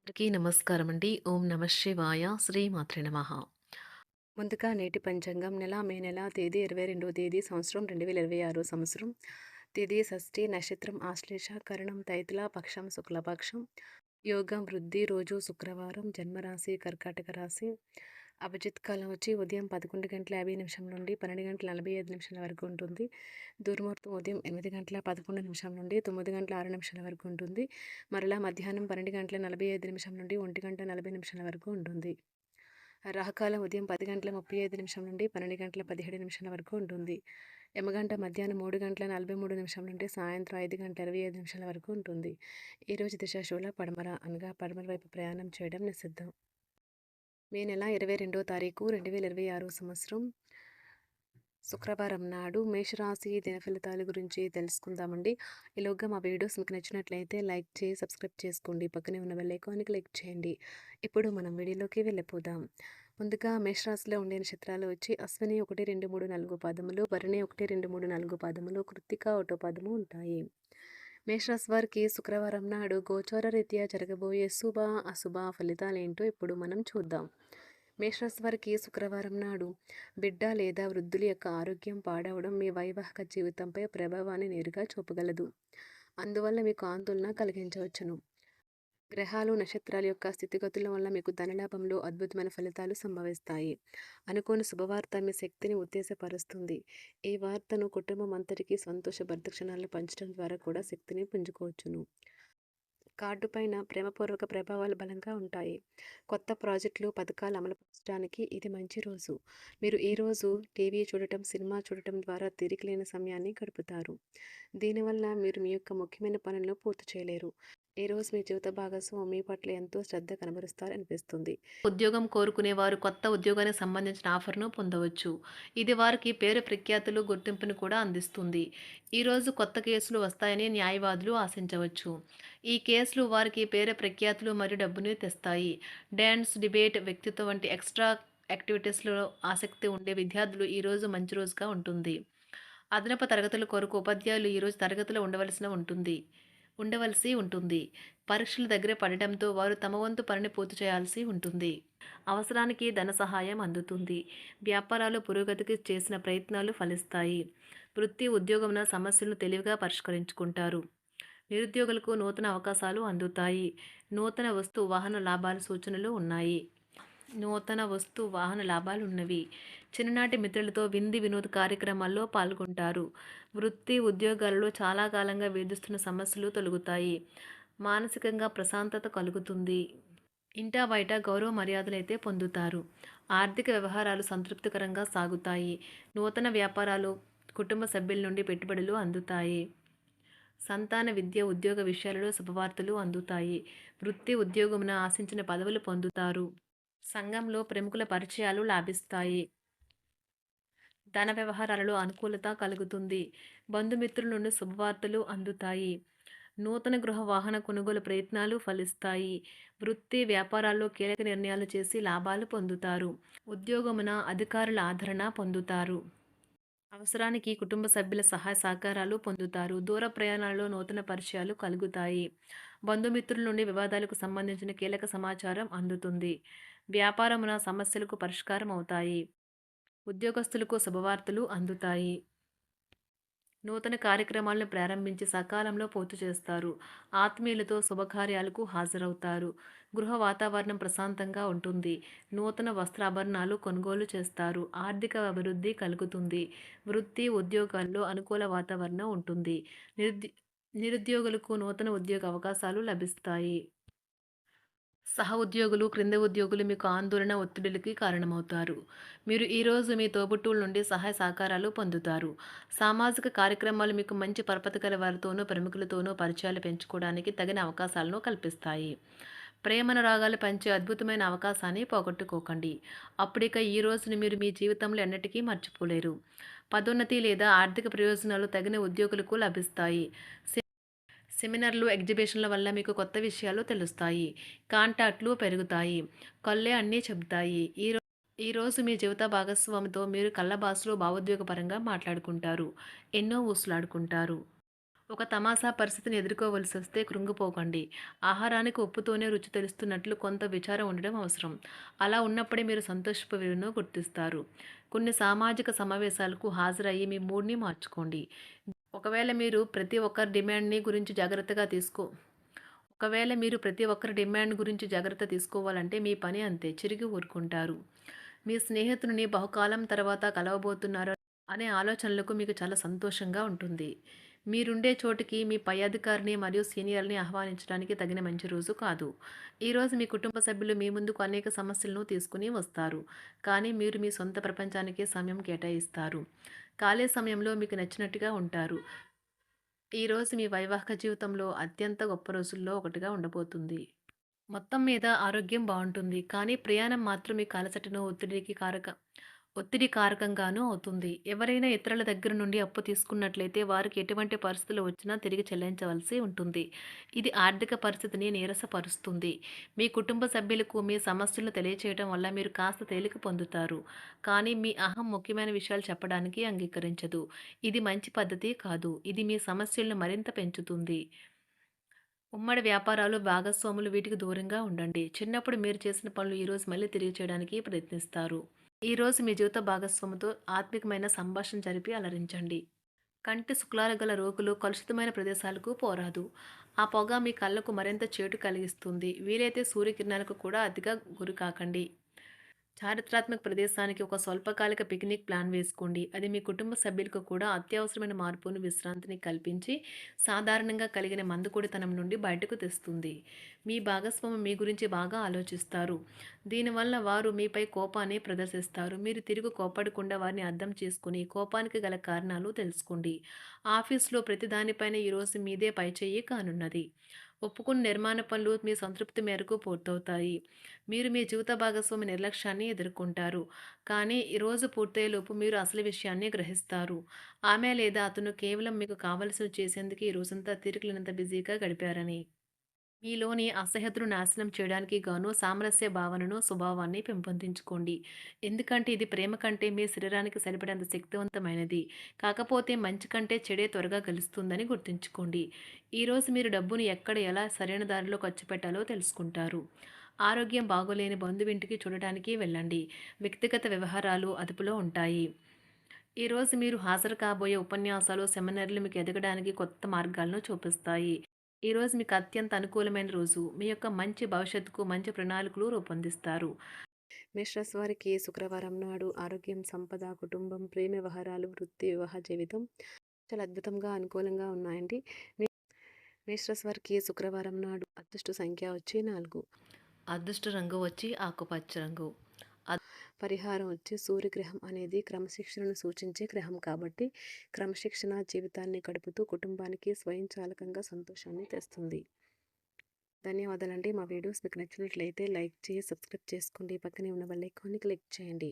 అందరికీ నమస్కారం అండి. ఓం నమ శివాయ. శ్రీమాత్రే నమః. ముందుగా నేటి పంచాంగం మే నెల తేదీ 22వ తేదీ సంవత్సరం 2026 సంవత్సరం. తిథి షష్ఠి, నక్షత్రం ఆశ్లేష, కరణం తైతుల, పక్షం శుక్లపక్షం, యోగం వృద్ధి, రోజు శుక్రవారం, జన్మరాశి కర్కాటక రాశి. అభిజిత్ కాలం వచ్చి ఉదయం 11:50 నుండి 12:45 వరకు ఉంటుంది. దుర్ముహూర్తం ఉదయం 8:11 నుండి 9:06 వరకు ఉంటుంది. మరలా మధ్యాహ్నం 12:45 నుండి 1:40 వరకు ఉంటుంది. రాహుకాలం ఉదయం 10:35 నుండి 12:17 వరకు ఉంటుంది. యమగంట మధ్యాహ్నం 3:43 నుండి సాయంత్రం 5:25 వరకు ఉంటుంది. ఈరోజు దిశాశూల పడమర అనగా పడమర వైపు ప్రయాణం చేయడం నిషిద్ధం. మే నెల 22వ తారీఖు 2026 సంవత్సరం శుక్రవారం నాడు మేషరాశి దిన ఫలితాల గురించి తెలుసుకుందామండి. ఈలోగా మా వీడియోస్ మీకు నచ్చినట్లయితే లైక్ చేసి సబ్స్క్రైబ్ చేసుకోండి. పక్కనే ఉన్న బెల్ ఐకాన్ని క్లిక్ చేయండి. ఇప్పుడు మనం వీడియోలోకి వెళ్ళిపోదాం. ముందుగా మేషరాశిలో ఉండే నక్షత్రాలు వచ్చి అశ్విని 1, 2, 3, 4 పాదములు, భరణి 1, 2, 3, 4 పాదములు, కృత్తిక 1 పాదము ఉంటాయి. మేషరాశి వారికి శుక్రవారం నాడు గోచార రీత్యా జరగబోయే శుభ అశుభ ఫలితాలేంటో ఇప్పుడు మనం చూద్దాం. మేషరాశి వారికి శుక్రవారం నాడు బిడ్డ లేదా వృద్ధుల యొక్క ఆరోగ్యం పాడవడం మీ వైవాహిక జీవితంపై ప్రభావాన్ని నేరుగా చూపగలదు. అందువల్ల మీకు ఆందోళన కలిగించవచ్చును. గ్రహాలు నక్షత్రాల యొక్క స్థితిగతుల వల్ల మీకు ధనలాభంలో అద్భుతమైన ఫలితాలు సంభవిస్తాయి. అనుకోని శుభవార్త మీ శక్తిని ఉత్తేజపరుస్తుంది. ఈ వార్తను కుటుంబం అంతటికీ సంతోషభరిత క్షణాలను పంచడం ద్వారా కూడా శక్తిని పుంజుకోవచ్చును. కార్డు పైన ప్రేమపూర్వక ప్రభావాలు బలంగా ఉంటాయి. కొత్త ప్రాజెక్టులు, పథకాలు అమలుపరచడానికి ఇది మంచి రోజు. మీరు ఈ రోజు టీవీ చూడటం, సినిమా చూడటం ద్వారా తీరికలేని సమయాన్ని గడుపుతారు. దీనివల్ల మీరు మీ యొక్క ముఖ్యమైన పనులను పూర్తి చేయలేరు. ఈ రోజు మీ జీవిత భాగస్వామి మీ పట్ల ఎంతో శ్రద్ధ కనబరుస్తారనిపిస్తుంది. ఉద్యోగం కోరుకునే వారు కొత్త ఉద్యోగానికి సంబంధించిన ఆఫర్‌ను పొందవచ్చు. ఇది వారికి పేరు ప్రఖ్యాతులు, గుర్తింపును కూడా అందిస్తుంది. ఈరోజు కొత్త కేసులు వస్తాయని న్యాయవాదులు ఆశించవచ్చు. ఈ కేసులు వారికి పేరు ప్రఖ్యాతులు మరియు డబ్బును తెస్తాయి. డాన్స్, డిబేట్, వ్యక్తిత్వం వంటి ఎక్స్‌ట్రా యాక్టివిటీస్‌లో ఆసక్తి ఉండే విద్యార్థులు ఈరోజు మంచి రోజుగా ఉంటుంది. అదనపు తరగతుల కొరకు ఉపాధ్యాయులు ఈరోజు తరగతిలో ఉండవలసి ఉంటుంది. పరీక్షలు దగ్గర పడటంతో వారు తమ వంతు పనిని పూర్తి చేయాల్సి ఉంటుంది. అవసరానికి ధన సహాయం అందుతుంది. వ్యాపారాలు పురోగతికి చేసిన ప్రయత్నాలు ఫలిస్తాయి. వృత్తి, ఉద్యోగమున సమస్యలను తెలివిగా పరిష్కరించుకుంటారు. నిరుద్యోగులకు నూతన అవకాశాలు అందుతాయి. నూతన వస్తు వాహన లాభాల సూచనలు ఉన్నాయి. చిన్ననాటి మిత్రులతో వినోద కార్యక్రమాల్లో పాల్గొంటారు. వృత్తి, ఉద్యోగాలలో చాలా కాలంగా వేధిస్తున్న సమస్యలు తొలగుతాయి. మానసికంగా ప్రశాంతత కలుగుతుంది. ఇంటా బయట గౌరవ మర్యాదలైతే పొందుతారు. ఆర్థిక వ్యవహారాలు సంతృప్తికరంగా సాగుతాయి. నూతన వ్యాపారాలు, కుటుంబ సభ్యుల నుండి పెట్టుబడులు అందుతాయి. సంతాన విద్య, ఉద్యోగ విషయాలలో శుభవార్తలు అందుతాయి. వృత్తి, ఉద్యోగమున ఆశించిన పదవులు పొందుతారు. సంఘంలో ప్రముఖుల పరిచయాలు లాభిస్తాయి. ధన వ్యవహారాలలో అనుకూలత కలుగుతుంది. బంధుమిత్రుల నుండి శుభవార్తలు అందుతాయి. నూతన గృహ వాహన కొనుగోలు ప్రయత్నాలు ఫలిస్తాయి. వృత్తి, వ్యాపారాల్లో కీలక నిర్ణయాలు చేసి లాభాలు పొందుతారు. ఉద్యోగమున అధికారుల ఆదరణ పొందుతారు. అవసరానికి కుటుంబ సభ్యుల సహాయ సహకారాలు పొందుతారు. దూర ప్రయాణాలలో నూతన పరిచయాలు కలుగుతాయి. బంధుమిత్రుల నుండి వివాదాలకు సంబంధించిన కీలక సమాచారం అందుతుంది. వ్యాపారమున సమస్యలకు పరిష్కారం అవుతాయి. ఉద్యోగస్తులకు శుభవార్తలు అందుతాయి. నూతన కార్యక్రమాలను ప్రారంభించి సకాలంలో పూర్తి చేస్తారు. ఆత్మీయులతో శుభకార్యాలకు హాజరవుతారు. గృహ వాతావరణం ప్రశాంతంగా ఉంటుంది. నూతన వస్త్రాభరణాలు కొనుగోలు చేస్తారు. ఆర్థిక అభివృద్ధి కలుగుతుంది. వృత్తి, ఉద్యోగాల్లో అనుకూల వాతావరణం ఉంటుంది. నిరుద్యోగులకు నూతన ఉద్యోగ అవకాశాలు లభిస్తాయి. సహ ఉద్యోగులు, క్రింద ఉద్యోగులు మీకు ఆందోళన, ఒత్తిడులకి కారణమవుతారు. మీరు ఈరోజు మీ తోబుట్టువుల నుండి సహాయ సహకారాలు పొందుతారు. సామాజిక కార్యక్రమాలు మీకు మంచి పరపతి గల వారితోనూ, ప్రముఖులతోనూ పరిచయాలు పెంచుకోవడానికి తగిన అవకాశాలను కల్పిస్తాయి. ప్రేమానురాగాలు పంచే అద్భుతమైన అవకాశాన్ని పోగొట్టుకోకండి. అప్పుడిక ఈ రోజును మీరు మీ జీవితంలో ఎన్నటికీ మర్చిపోలేరు. పదోన్నతి లేదా ఆర్థిక ప్రయోజనాలు తగిన ఉద్యోగులకు లభిస్తాయి. సెమినార్లు, ఎగ్జిబిషన్ల వల్ల మీకు కొత్త విషయాలు తెలుస్తాయి. కాంటాక్ట్లు పెరుగుతాయి. కళ్ళే అన్నీ చెబుతాయి. ఈరోజు మీ జీవిత భాగస్వామితో మీరు కళ్ళ భాషలో భావోద్వేగపరంగా మాట్లాడుకుంటారు. ఎన్నో ఊసులాడుకుంటారు. ఒక తమాషా పరిస్థితిని ఎదుర్కోవలసొస్తే కృంగిపోకండి. ఆహారానికి ఉప్పుతోనే రుచి తెలుస్తున్నట్లు కొంత విచారం ఉండడం అవసరం. అలా ఉన్నప్పుడే మీరు సంతోషపు విలువను గుర్తిస్తారు. కొన్ని సామాజిక సమావేశాలకు హాజరయ్యి మీ మూడ్‌ని మార్చుకోండి. ఒకవేళ మీరు ప్రతి ఒక్కరి డిమాండ్‌ని గురించి జాగ్రత్తగా తీసుకో ఒకవేళ మీరు ప్రతి ఒక్కరి డిమాండ్ గురించి జాగ్రత్త తీసుకోవాలంటే మీ పని అంతే. చిరిగి ఊరుకుంటారు. మీ స్నేహితుడిని బహుకాలం తర్వాత కలవబోతున్నారు అనే ఆలోచనలకు మీకు చాలా సంతోషంగా ఉంటుంది. మీరుండే చోటికి మీ పై అధికారిని మరియు సీనియర్‌ని ఆహ్వానించడానికి తగిన మంచి రోజు కాదు. ఈరోజు మీ కుటుంబ సభ్యులు మీ ముందుకు అనేక సమస్యలను తీసుకుని వస్తారు. కానీ మీరు మీ సొంత ప్రపంచానికే సమయం కేటాయిస్తారు. ఖాళీ సమయంలో మీకు నచ్చినట్టుగా ఉంటారు. ఈరోజు మీ వైవాహిక జీవితంలో అత్యంత గొప్ప రోజుల్లో ఒకటిగా ఉండబోతుంది. మొత్తం మీద ఆరోగ్యం బావుంటుంది. కానీ ప్రయాణం మాత్రం మీకు అలసటను, ఒత్తిడి కారకంగానూ అవుతుంది. ఎవరైనా ఇతరుల దగ్గర నుండి అప్పు తీసుకున్నట్లయితే వారికి ఎటువంటి పరిస్థితులు వచ్చినా తిరిగి చెల్లించవలసి ఉంటుంది. ఇది ఆర్థిక పరిస్థితిని నీరసపరుస్తుంది. మీ కుటుంబ సభ్యులకు మీ సమస్యలను తెలియచేయడం వల్ల మీరు కాస్త తేలిక పొందుతారు. కానీ మీ అహం ముఖ్యమైన విషయాలు చెప్పడానికి అంగీకరించదు. ఇది మంచి పద్ధతి కాదు. ఇది మీ సమస్యలను మరింత పెంచుతుంది. ఉమ్మడి వ్యాపారాలు, భాగస్వాములు వీటికి దూరంగా ఉండండి. చిన్నప్పుడు మీరు చేసిన పనులు ఈరోజు మళ్ళీ తిరిగి చేయడానికి ప్రయత్నిస్తారు. ఈరోజు మీ జీవిత భాగస్వామితో ఆత్మికమైన సంభాషణ జరిపి అలరించండి. కంటి శుక్లాలు గల రోగులు కలుషితమైన ప్రదేశాలకు పోరాదు. ఆ పొగ మీ కళ్ళకు మరింత చేటు కలిగిస్తుంది. వీలైతే సూర్యకిరణాలకు కూడా అతిగా గురికాకండి. చారిత్రాత్మక ప్రదేశానికి ఒక స్వల్పకాలిక పిక్నిక్ ప్లాన్ వేసుకోండి. అది మీ కుటుంబ సభ్యులకు కూడా అత్యవసరమైన మార్పును, విశ్రాంతిని కల్పించి సాధారణంగా కలిగిన మందుకొడితనం నుండి బయటకు తెస్తుంది. మీ భాగస్వామి మీ గురించి బాగా ఆలోచిస్తారు. దీనివల్ల వారు మీపై కోపాన్ని ప్రదర్శిస్తారు. మీరు తిరిగి కోప్పడకుండా వారిని అర్థం చేసుకుని కోపానికి గల కారణాలు తెలుసుకోండి. ఆఫీస్లో ప్రతి దానిపైన ఈరోజు మీదే పైచేయి కానున్నది. ఒప్పుకున్న నిర్మాణ పనులు మీ సంతృప్తి మేరకు పూర్తవుతాయి. మీరు మీ జీవిత భాగస్వామి నిర్లక్ష్యాన్ని ఎదుర్కొంటారు. కానీ ఈ రోజు పూర్తయ్యేలోపు మీరు అసలు విషయాన్ని గ్రహిస్తారు. ఆమె లేదా అతను కేవలం మీకు కావలసినవి చేసేందుకు ఈ రోజంతా తీరికలేనంత బిజీగా గడిపారని. మీలోని అసహ్యతను నాశనం చేయడానికి గాను సామరస్య భావనను, స్వభావాన్ని పెంపొందించుకోండి. ఎందుకంటే ఇది ప్రేమ కంటే మీ శరీరానికి సరిపడేంత శక్తివంతమైనది. కాకపోతే మంచి కంటే చెడే త్వరగా గెలుస్తుందని గుర్తుంచుకోండి. ఈరోజు మీరు డబ్బును ఎక్కడ ఎలా సరైన దారిలో ఖర్చు పెట్టాలో తెలుసుకుంటారు. ఆరోగ్యం బాగోలేని బంధువింటికి చూడటానికి వెళ్ళండి. వ్యక్తిగత వ్యవహారాలు అదుపులో ఉంటాయి. ఈరోజు మీరు హాజరు కాబోయే ఉపన్యాసాలు, సెమినార్లు మీకు ఎదగడానికి కొత్త మార్గాలను చూపిస్తాయి. ఈరోజు మీకు అత్యంత అనుకూలమైన రోజు. మీ యొక్క మంచి భవిష్యత్తుకు మంచి ప్రణాళికలు రూపొందిస్తారు. మేషరాశి వారికి శుక్రవారం నాడు ఆరోగ్యం, సంపద, కుటుంబం, ప్రేమ వ్యవహారాలు, వృత్తి, వివాహ జీవితం చాలా అద్భుతంగా అనుకూలంగా ఉన్నాయండి. మేషరాశి వారికి శుక్రవారం నాడు అదృష్ట సంఖ్య వచ్చి 4. అదృష్ట రంగు వచ్చి ఆకుపచ్చ రంగు. పరిహారం వచ్చి సూర్యగ్రహం అనేది క్రమశిక్షణను సూచించే గ్రహం కాబట్టి క్రమశిక్షణ జీవితాన్ని గడుపుతూ కుటుంబానికి స్వయంచాలకంగా సంతోషాన్ని తెస్తుంది. ధన్యవాదాలండి. మా వీడియోస్ మీకు నచ్చినట్లయితే లైక్ చేసి సబ్స్క్రైబ్ చేసుకోండి. పక్కనే ఉన్న బెల్ ఐకాన్ని క్లిక్ చేయండి.